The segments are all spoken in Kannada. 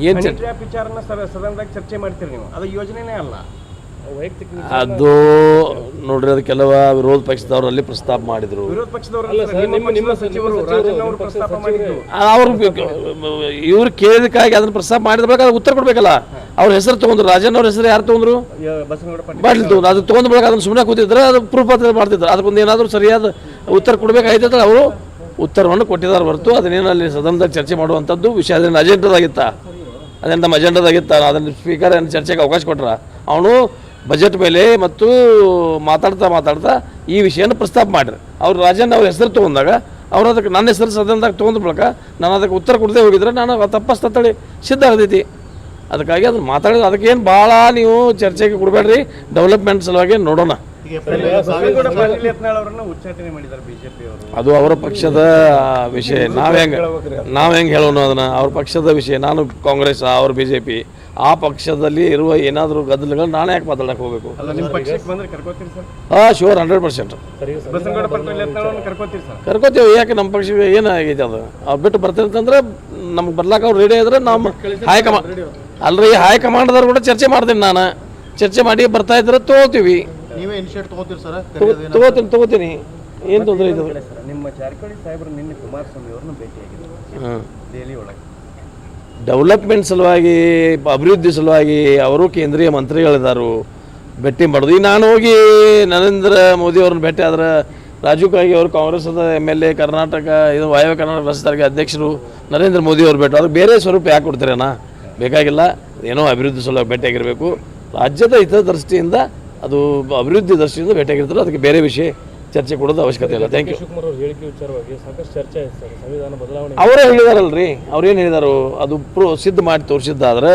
ಏನು ವಿಚಾರನ ಸದನದಾಗ ಚರ್ಚೆ ಮಾಡ್ತೀರಿ ನೀವು, ಅದು ಯೋಜನೆನೇ ಅಲ್ಲ. ಅದು ನೋಡ್ರಿ, ಅದು ಕೆಲವು ವಿರೋಧ ಪಕ್ಷದವರಲ್ಲಿ ಪ್ರಸ್ತಾಪ ಮಾಡಿದ್ರು. ವಿರೋಧ ಪಕ್ಷದವರು ಪ್ರಸ್ತಾಪ ಮಾಡಿದ್ರು. ಅವ್ರು ಇವ್ರು ಕೇಳಿದಕ್ಕಾಗಿ ಅದನ್ನ ಪ್ರಸ್ತಾಪ ಮಾಡಿದ ಬಳಿಕ ಅದಕ್ಕೆ ಉತ್ತರ ಕೊಡ್ಬೇಕಲ್ಲ. ಅವ್ರ ಹೆಸರು ತೊಗೊಂಡ್ರು, ರಾಜಣ್ಣ ಅವ್ರ ಹೆಸರು ಯಾರು ತೊಗೊಂಡ್ರು? ಪಾಟೀಲ್ ತೊಗೊಂಡ್ರು. ಅದು ತೊಗೊಂಡ್ ಬಳಿಕ ಅದನ್ನ ಸುಮ್ಮನೆ ಕೂತಿದ್ರೆ ಅದು ಪ್ರೂಫ್ ಅಂತ ಮಾಡ್ತಿದ್ರು. ಅದಕ್ಕೊಂದು ಏನಾದರೂ ಸರಿಯಾದ ಉತ್ತರ ಕೊಡಬೇಕಾಯ್ತಂದ್ರೆ ಅವರು ಉತ್ತರವನ್ನು ಕೊಟ್ಟಿದ್ದಾರೆ ಹೊರತು ಅದನ್ನೇನು ಅಲ್ಲಿ ಸದನದಾಗ ಚರ್ಚೆ ಮಾಡುವಂಥದ್ದು ವಿಷಯ ಅದೇನು ಅಜೆಂಡಾದಾಗಿತ್ತ, ಅದೇನು ನಮ್ಮ ಅಜೆಂಡಾದಾಗಿತ್ತ, ಅದನ್ನು ಸ್ಪೀಕರ್ ಏನು ಚರ್ಚೆಗೆ ಅವಕಾಶ ಕೊಟ್ರ. ಅವನು ಬಜೆಟ್ ಮೇಲೆ ಮತ್ತು ಮಾತಾಡ್ತಾ ಈ ವಿಷಯನ ಪ್ರಸ್ತಾಪ ಮಾಡಿರಿ. ಅವ್ರು ರಾಜಣ್ಣ ಅವ್ರ ಹೆಸರು ತೊಗೊಂಡಾಗ ಅವ್ರು ಅದಕ್ಕೆ ನನ್ನ ಹೆಸರು ಸದನದಾಗ ತೊಗೊಂಡ ಬಳಿಕ ನಾನು ಅದಕ್ಕೆ ಉತ್ತರ ಕೊಡದೆ ಹೋಗಿದ್ರೆ ನಾನು ತಪ್ಪಸ್ತಳಿ ಸಿದ್ಧ ಆಗ್ತೈತಿ. ಅದಕ್ಕಾಗಿ ಅದನ್ನು ಮಾತಾಡಿದ್ರೆ ಅದಕ್ಕೇನು ಭಾಳ ನೀವು ಚರ್ಚೆಗೆ ಕೊಡಬೇಡ್ರಿ. ಡೆವಲಪ್ಮೆಂಟ್ ಸಲುವಾಗಿ ನೋಡೋಣ. ಅದು ಅವರ ಪಕ್ಷದ ವಿಷಯ. ನಾವು ಹೆಂಗೆ ಹೇಳೋಣ ಅದನ್ನು? ಅವ್ರ ಪಕ್ಷದ ವಿಷಯ. ನಾನು ಕಾಂಗ್ರೆಸ್, ಅವ್ರ BJP, ಆ ಪಕ್ಷದಲ್ಲಿ ಇರುವ ಏನಾದರೂ ಗದ್ದಲಗಳು ನಾನೇ ಯಾಕೆ ಮಾತಾಡಕ್ಕೆ ಹೋಗಬೇಕು? ಶೋರ್ 100% ಕರ್ಕೋತೀವಿ. ಯಾಕೆ ನಮ್ಮ ಪಕ್ಷಕ್ಕೆ ಏನಾಗೈತೆ ಅದು ಅವ್ರು ಬಿಟ್ಟು ಬರ್ತಾರೆ ಅಂತಂದ್ರೆ ನಮ್ಗೆ ಬರ್ಲಾಕ ಅವ್ರು ರೆಡಿ ಇದ್ರೆ ನಮ್ಮ ಹೈಕಮಾಂಡ್ದವ್ರು ಕೂಡ ಚರ್ಚೆ ಮಾಡ್ತೀನಿ. ನಾನು ಚರ್ಚೆ ಮಾಡಿ ಬರ್ತಾ ಇದ್ರೆ ತೊಗೋತೀವಿ. ತಗೋತೀನಿ. ಏನು ತೊಂದರೆ ಇದು? ನಿಮ್ಮ ಜಾರಕಿಹೊಳಿ ಸಾಹೇಬರು ನಿನ್ನೆ ಕುಮಾರಸ್ವಾಮಿ ಅವ್ರನ್ನ ಭೇಟಿಯಾಗಿದ್ದಾರೆ ದೆಹಲಿ ಒಳಗೆ. ಡೆವಲಪ್ಮೆಂಟ್ ಸಲುವಾಗಿ, ಅಭಿವೃದ್ಧಿ ಸಲುವಾಗಿ ಅವರು ಕೇಂದ್ರೀಯ ಮಂತ್ರಿಗಳಿದ್ದಾರು, ಭೇಟಿ ಮಾಡೋದು. ಈಗ ನಾನು ಹೋಗಿ ನರೇಂದ್ರ ಮೋದಿ ಅವ್ರನ್ನ ಭೇಟಿ ಆದ್ರೆ, ರಾಜೀವ್ ಕಾಗಿ ಅವರು ಕಾಂಗ್ರೆಸ್ದ MLA, ಕರ್ನಾಟಕ ಇದು ವಾಯವ್ಯ ಕರ್ನಾಟಕ ರಾಜ್ಯ ಸಾರಿಗೆ ಅಧ್ಯಕ್ಷರು ನರೇಂದ್ರ ಮೋದಿ ಅವ್ರು ಭೇಟಿ, ಅದಕ್ಕೆ ಬೇರೆ ಸ್ವರೂಪ ಯಾಕೆ ಕೊಡ್ತೀರೇನಾ? ಬೇಕಾಗಿಲ್ಲ. ಏನೋ ಅಭಿವೃದ್ಧಿ ಸಲುವಾಗಿ ಭೇಟಿಯಾಗಿರಬೇಕು. ರಾಜ್ಯದ ಹಿತದೃಷ್ಟಿಯಿಂದ, ಅದು ಅಭಿವೃದ್ಧಿ ದೃಷ್ಟಿಯಿಂದ ಭೇಟಿಯಾಗಿರ್ತಾರೆ. ಅದಕ್ಕೆ ಬೇರೆ ವಿಷಯ ಚರ್ಚೆ ಕೊಡೋದು ಅವಶ್ಯಕತೆ ಇಲ್ಲ. Thank you. ಅವರೇ ಹೇಳಿದಾರಲ್ರಿ, ಅವ್ರೇನು ಹೇಳಿದಾರು ಅದು ಸಿದ್ಧ ಮಾಡಿ ತೋರಿಸಿದ್ದಾದ್ರೆ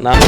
ನಾನು